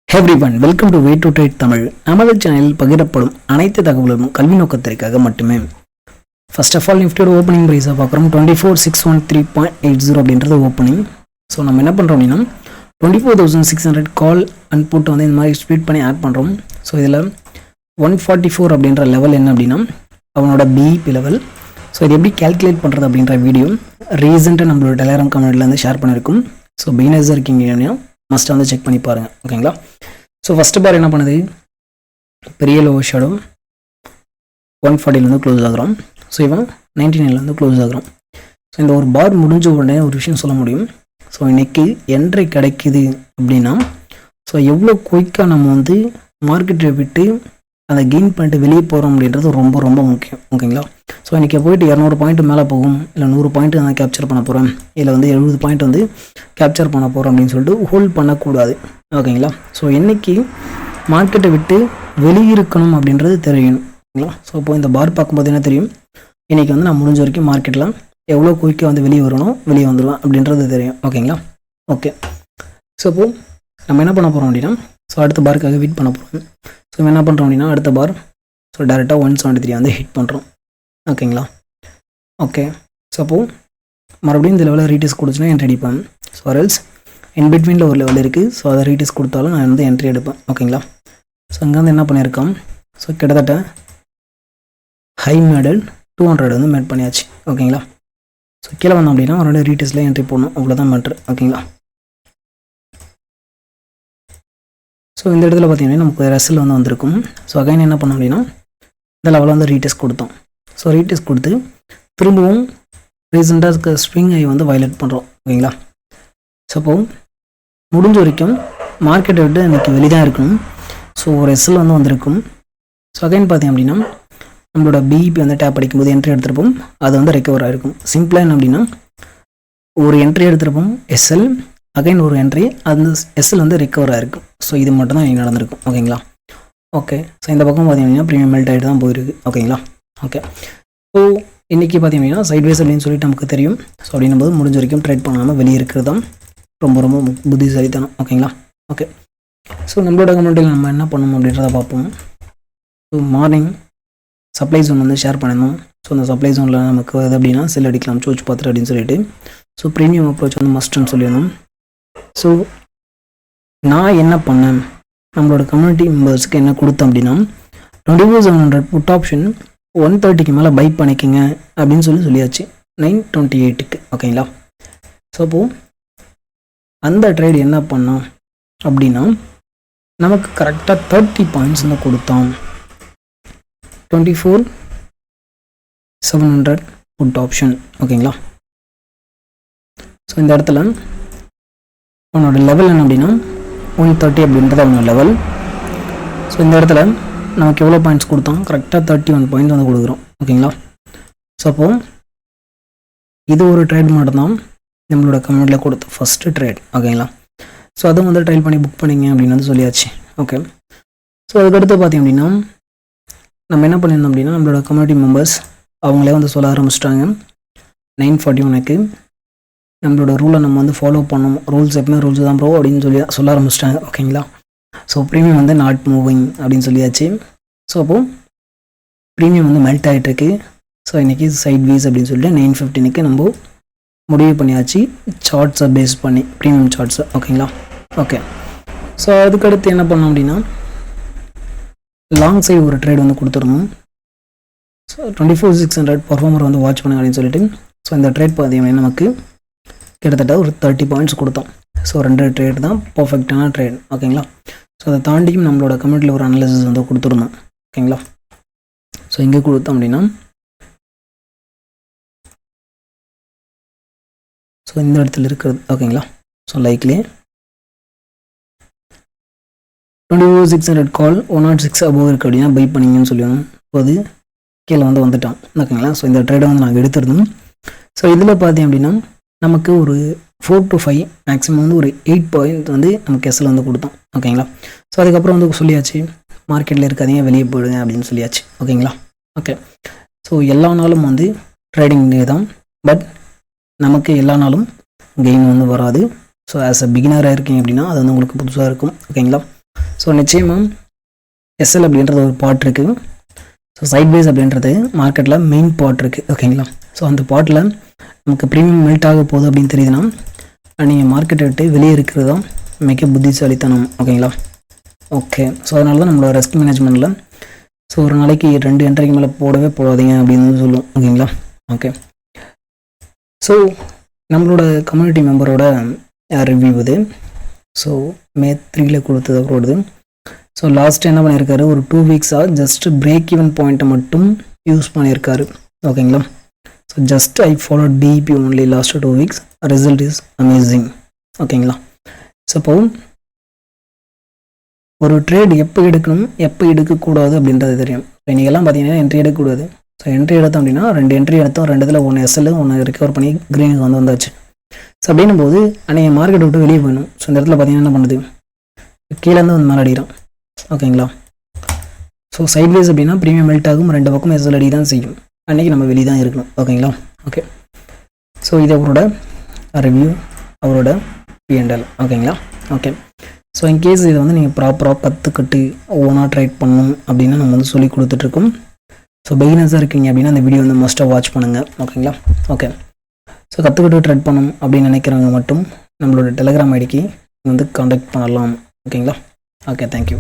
Everyone welcome to way to trade Tamil. நமது சேனலில் பகிரப்படும் அனைத்து தகவல்களும் கல்வி நோக்கத்திற்காக மட்டுமே. ஃபர்ஸ்ட் ஆஃப் ஆல் நிஃப்டியோட ஓப்பனிங் ப்ரைஸாக பார்க்குறோம் 24,613.80 அப்படின்றது ஓப்பனிங். ஸோ நம்ம என்ன பண்ணுறோம் அப்படின்னா 24,600 கால் அண்ட் புட் வந்து இந்த மாதிரி ஸ்ப்ளிட் பண்ணி ஆட் பண்ணுறோம். ஸோ இதில் 144 அப்படின்ற லெவல் என்ன அப்படின்னா அவனோட பிஇபி லெவல். ஸோ இது எப்படி கேல்குலேட் பண்ணுறது அப்படின்ற வீடியோ ரீசெண்டாக நம்மளோட டெலிகிராம் கம்யூனிட்டியில் வந்து ஷேர் பண்ணியிருக்கோம். ஸோ பிகினர்ஸ் இருக்கீங்க மஸ்ட் வந்து செக் பண்ணி பாருங்கள், ஓகேங்களா. ஸோ ஃபஸ்ட்டு பார் என்ன பண்ணுது, பெரிய லோ ஷேடோ 140 க்ளோஸ் ஆகிறோம். ஸோ இவன் 99 க்ளோஸ் ஆகிறோம். ஸோ இந்த ஒரு பார் முடிஞ்ச உடனே ஒரு விஷயம் சொல்ல முடியும். ஸோ இன்றைக்கி என்ட்ரி கிடைக்குது அப்படின்னா ஸோ எவ்வளோ குயிக்காக நம்ம வந்து மார்க்கெட்டை விட்டு அதை கெயின் பண்ணிட்டு வெளியே போகிறோம் அப்படின்றது ரொம்ப ரொம்ப முக்கியம், ஓகேங்களா. ஸோ இன்றைக்கி போயிட்டு 200 பாயிண்ட் மேலே போகும், இல்லை 100 பாயிண்ட் நான் கேப்சர் பண்ண போகிறேன், இல்லை வந்து 70 பாயிண்ட் வந்து கேப்சர் பண்ண போகிறோம் அப்படின்னு சொல்லிட்டு ஹோல்ட் பண்ணக்கூடாது, ஓகேங்களா. ஸோ இன்றைக்கி மார்க்கெட்டை விட்டு வெளியிருக்கணும் அப்படின்றது தெரியணும், ஓகேங்களா. ஸோ இப்போ இந்த பார் பார்க்கும்போது என்ன தெரியும், இன்றைக்கி வந்து நான் முடிஞ்ச வரைக்கும் மார்க்கெட்டில் எவ்வளோ குயிக்காக வந்து வெளியே வரணும், வெளியே வந்துடுவேன் அப்படின்றது தெரியும், ஓகேங்களா. ஓகே, ஸோ இப்போது நம்ம என்ன பண்ண போகிறோம் அப்படின்னா ஸோ அடுத்த பாருக்காக வெயிட் பண்ண போகிறோம். ஸோ என்ன பண்ணுறோம் அப்படின்னா அடுத்த பார் ஸோ டேரெக்டாக 173 வந்து ஹிட் பண்ணுறோம், ஓகேங்களா. ஓகே, ஸோ அப்போது மறுபடியும் இந்த லெவலில் ரீடெஸ்ட் கொடுத்துன்னா என்ட்ரி அடிப்பேன். ஸோ எல்ஸ் இன் பிட்வீனில் ஒரு லெவல் இருக்குது. ஸோ அதை ரீடெஸ்ட் கொடுத்தாலும் நான் வந்து என்ட்ரி எடுப்பேன், ஓகேங்களா. ஸோ அங்கே வந்து என்ன பண்ணியிருக்கோம், ஸோ கிட்டத்தட்ட ஹை மேடல் 200 வந்து மேட் பண்ணியாச்சு, ஓகேங்களா. ஸோ கீழே வந்தோம் அப்படின்னா மறுபடியும் ரீடெஸ்ட்டில் என்ட்ரி போடணும், அவ்வளோதான் மேட்ரு, ஓகேங்களா. ஸோ இந்த இடத்துல பார்த்தீங்கன்னா நமக்கு ரெசல் வந்து வந்திருக்கும். ஸோ அகைன் என்ன பண்ணோம் அப்படின்னா இந்த லெவலில் வந்து ரீடெஸ்ட் கொடுத்தோம். ஸோ ரீடெஸ்ட் கொடுத்து திரும்பவும் ரீசெண்டாக ஸ்விங் ஐ வந்து வயலேட் பண்ணுறோம், ஓகேங்களா. ஸோ அப்போது முடிஞ்ச வரைக்கும் மார்க்கெட்டை விட்டு இன்றைக்கி வெளியே இருக்கணும். ஸோ ஒரு எஸ்எல் வந்து வந்திருக்கும். ஸோ அகைன் பார்த்தீங்க அப்படின்னா நம்மளோட பிஇபி வந்து டேப் அடிக்கும்போது என்ட்ரி எடுத்துருப்போம், அது வந்து ரெக்கவர் ஆகிருக்கும். சிம்பிளாக என்ன அப்படின்னா ஒரு என்ட்ரி எடுத்துருப்போம் எஸ்எல், அகைன் ஒரு என்ட்ரி, அந்த எஸ்எல் வந்து ரெக்கவர் ஆகிருக்கும். ஸோ இது மட்டும் தான் இன்றைக்கி நடந்திருக்கும், ஓகேங்களா. ஓகே, ஸோ இந்த பக்கம் பார்த்தீங்கன்னா ப்ரீமியம் மெல்ட் ஆகிட்டு தான் போயிருக்கு, ஓகேங்களா. ஓகே, ஸோ இன்றைக்கி பார்த்தீங்கன்னா சைட்வேஸ் அப்படின்னு சொல்லிட்டு நமக்கு தெரியும். ஸோ அப்படின்னும் போது முடிஞ்ச வரைக்கும் ட்ரேட் பண்ணாமல் வெளியே இருக்கிறது தான் ரொம்ப ரொம்ப புத்திசாலித்தனம், ஓகேங்களா. ஓகே, ஸோ நம்மளோட கம்யூனிட்டியில் நம்ம என்ன பண்ணணும் அப்படின்றத பார்ப்போம். ஸோ மார்னிங் சப்ளை ஜோன் வந்து ஷேர் பண்ணியிருந்தோம். ஸோ அந்த சப்ளை ஜோனில் நமக்கு வருது அப்படின்னா செல் அடிக்கலாம் சோச்சு பார்த்துட்டு அப்படின்னு சொல்லிட்டு. ஸோ ப்ரீமியம் அப்ரோச் வந்து மஸ்ட்னு சொல்லியிருந்தோம். ஸோ நான் என்ன பண்ணேன், நம்மளோட கம்யூனிட்டி மெம்பர்ஸுக்கு என்ன கொடுத்தேன் அப்படின்னா 24,700 புட் ஆப்ஷன் 130க்கு மேலே பை பண்ணிக்கங்க அப்படின்னு சொல்லியாச்சு 928க்கு, ஓகேங்களா. ஸோ அப்போது அந்த ட்ரேட் என்ன பண்ணோம் அப்படின்னா நமக்கு கரெக்டாக 30 பாயிண்ட்ஸ் வந்து கொடுத்தோம். 24,700 புட் ஆப்ஷன், ஓகேங்களா. ஸோ இந்த இடத்துல அவனோட லெவல் என்ன அப்படின்னா 130 அப்படின்றது அவனோட லெவல். ஸோ இந்த இடத்துல நமக்கு எவ்வளோ பாயிண்ட்ஸ் கொடுத்தோம், கரெக்டாக 31 பாயிண்ட்ஸ் வந்து கொடுக்குறோம், ஓகேங்களா. ஸோ அப்போது இது ஒரு ட்ரேட் மட்டும்தான் நம்மளோட கம்யூனிட்டியில் கொடுத்த ஃபஸ்ட்டு ட்ரேட், ஓகேங்களா. ஸோ அதுவும் வந்து ட்ரைல் பண்ணி புக் பண்ணிங்க அப்படின்னு வந்து சொல்லியாச்சு, ஓகே. ஸோ அதுக்கடுத்து பார்த்தீங்க அப்படின்னா நம்ம என்ன பண்ணியிருந்தோம் அப்படின்னா நம்மளோட கம்யூனிட்டி மெம்பர்ஸ் அவங்களே வந்து சொல்ல ஆரம்பிச்சிட்டாங்க 941க்கு நம்மளோட ரூலை நம்ம வந்து ஃபாலோ பண்ணணும், ரூல்ஸ் எப்பவுமே ரூல்ஸ் தான் ப்ரோ அப்படின்னு சொல்ல ஆரம்பிச்சிட்டாங்க, ஓகேங்களா. ஸோ ப்ரீமியம் வந்து நாட் மூவிங் அப்படின்னு சொல்லியாச்சு. ஸோ அப்போது ப்ரீமியம் வந்து மெல்ட் ஆகிட்டுருக்கு. ஸோ இன்றைக்கி சைட் வீஸ் அப்படின்னு சொல்லிட்டு 915க்கு நம்ம முடிவு பண்ணியாச்சு, சார்ட்ஸை பேஸ் பண்ணி ப்ரீமியம் சார்ட்ஸை, ஓகேங்களா. ஓகே, ஸோ அதுக்கடுத்து என்ன பண்ணோம் அப்படின்னா லாங் சைடு ஒரு ட்ரேட் வந்து கொடுத்துருந்தோம். ஸோ 24,600 பர்ஃபார்மர் வந்து வாட்ச் பண்ணுங்க அப்படின்னு சொல்லிட்டு. ஸோ இந்த ட்ரேட் பார்த்தீங்கன்னா நமக்கு கிட்டத்தட்ட ஒரு 30 பாயிண்ட்ஸ் கொடுத்தோம். ஸோ 2 ட்ரேட் தான் பர்ஃபெக்டான ட்ரேட், ஓகேங்களா. ஸோ அதை தாண்டியும் நம்மளோட கம்யூனிட்டியில் ஒரு அனாலிசிஸ் வந்து கொடுத்துருந்தோம், ஓகேங்களா. ஸோ இங்கே கொடுத்தோம் அப்படின்னா ஸோ இந்த இடத்துல இருக்கிறது, ஓகேங்களா. ஸோ லைக்லி 24,600 கால் 106 அபோவ் இருக்குது அப்படின்னா பை பண்ணிங்கன்னு சொல்லிடணும். ஸோ அது கீழே வந்து வந்துட்டான், ஓகேங்களா. ஸோ இந்த ட்ரேடை வந்து நாங்கள் எடுத்துருந்தோம். ஸோ இதில் பார்த்தீங்க அப்படின்னா நமக்கு ஒரு 4 to 5 மேக்ஸிமம் வந்து ஒரு 8 பாயிண்ட் வந்து நமக்கு எஸ்எல் வந்து கொடுத்தோம், ஓகேங்களா. ஸோ அதுக்கப்புறம் வந்து சொல்லியாச்சு மார்க்கெட்டில் இருக்காதீங்க வெளியே போயிடுங்க அப்படின்னு சொல்லியாச்சு, ஓகேங்களா. ஓகே, ஸோ எல்லா நாளும் வந்து ட்ரேடிங் தான், பட் நமக்கு எல்லா நாளும் கெயின் வந்து வராது. ஸோ ஆஸ் அ பிகினராக இருக்கீங்க அப்படின்னா அது வந்து உங்களுக்கு புதுசாக இருக்கும், ஓகேங்களா. ஸோ நிச்சயமாக எஸ்எல் அப்படின்றது ஒரு பார்ட் இருக்குது. ஸோ சைட்வேஸ் அப்படின்றது மார்க்கெட்டில் மெயின் பார்ட் இருக்குது. ஓகேங்களா? ஸோ அந்த பார்ட்டில் நமக்கு ப்ரீமியம் மெல்ட் ஆக போகுது அப்படின்னு தெரியுதுன்னா நீங்கள் மார்க்கெட்டை விட்டு வெளியே இருக்கிறது தான் மிக புத்திசாலித்தனம். ஓகேங்களா? ஓகே. ஸோ அதனால தான் நம்மளோட ரிஸ்க் மேனேஜ்மெண்ட்டில் ஸோ ஒரு நாளைக்கு 2 என்ட்ரிக்கு மேலே போடவே போடாதீங்க அப்படின்னு சொல்லுவோம். ஓகேங்களா? ஓகே. ஸோ நம்மளோட கம்யூனிட்டி மெம்பரோட ரிவ்யூ இது. ஸோ மே 3 கொடுத்தது அவரோடது. ஸோ லாஸ்ட்டு என்ன பண்ணியிருக்காரு, ஒரு 2 வீக்ஸாக ஜஸ்ட் பிரேக் ஈவன் பாயிண்ட்டை மட்டும் யூஸ் பண்ணியிருக்காரு. ஓகேங்களா? So just I follow DP only last 2 weeks, result is amazing. ஓகேங்களா? ஸோ இப்போ ஒரு ட்ரேட் எப்போ எடுக்கணும் எப்போ எடுக்கக்கூடாது அப்படின்றது தெரியும். ஸோ இன்றைக்கெல்லாம் பார்த்தீங்கன்னா என்ட்ரி எடுக்கக்கூடாது. ஸோ என்ட்ரி எடுத்தோம் அப்படின்னா 2 என்ட்ரி எடுத்தோம், 2 1 எஸ்எல் 1 ரிகவர் பண்ணி க்ரீனுக்கு வந்தாச்சு. ஸோ அப்படின்னும் போது அன்றைக்கி மார்க்கெட் விட்டு வெளியே போயிடணும். ஸோ இந்த இடத்துல பார்த்தீங்கன்னா என்ன பண்ணுது, கீழேருந்து வந்து மேலே அடிக்கிறான். ஓகேங்களா? ஸோ சைட்வேஸ் அப்படின்னா ப்ரீமியம் மெல்ட் ஆகும், 2 பக்கம் எஸ்எல் அடி தான் செய்யும். அன்றைக்கி நம்ம வெளியே தான் இருக்கணும். ஓகேங்களா? ஓகே. ஸோ இது அவரோட ரிவ்யூ, அவரோட P&L. ஓகேங்களா? ஓகே. ஸோ இன்கேஸ் இதை வந்து நீங்கள் ப்ராப்பராக கற்றுக்கிட்டு ஓனாக ட்ரைட் பண்ணணும் அப்படின்னு நம்ம வந்து சொல்லி கொடுத்துட்ருக்கோம். ஸோ பிகினர்ஸாக இருக்கீங்க அப்படின்னா அந்த வீடியோ வந்து மஸ்ட்டாக வாட்ச் பண்ணுங்கள். ஓகேங்களா? ஓகே. ஸோ கற்றுக்கிட்டு ட்ரெட் பண்ணணும் அப்படின்னு நினைக்கிறவங்க மட்டும் நம்மளோட டெலிகிராம் ஐடிக்கு வந்து காண்டாக்ட் பண்ணலாம். ஓகேங்களா? Okay, thank you.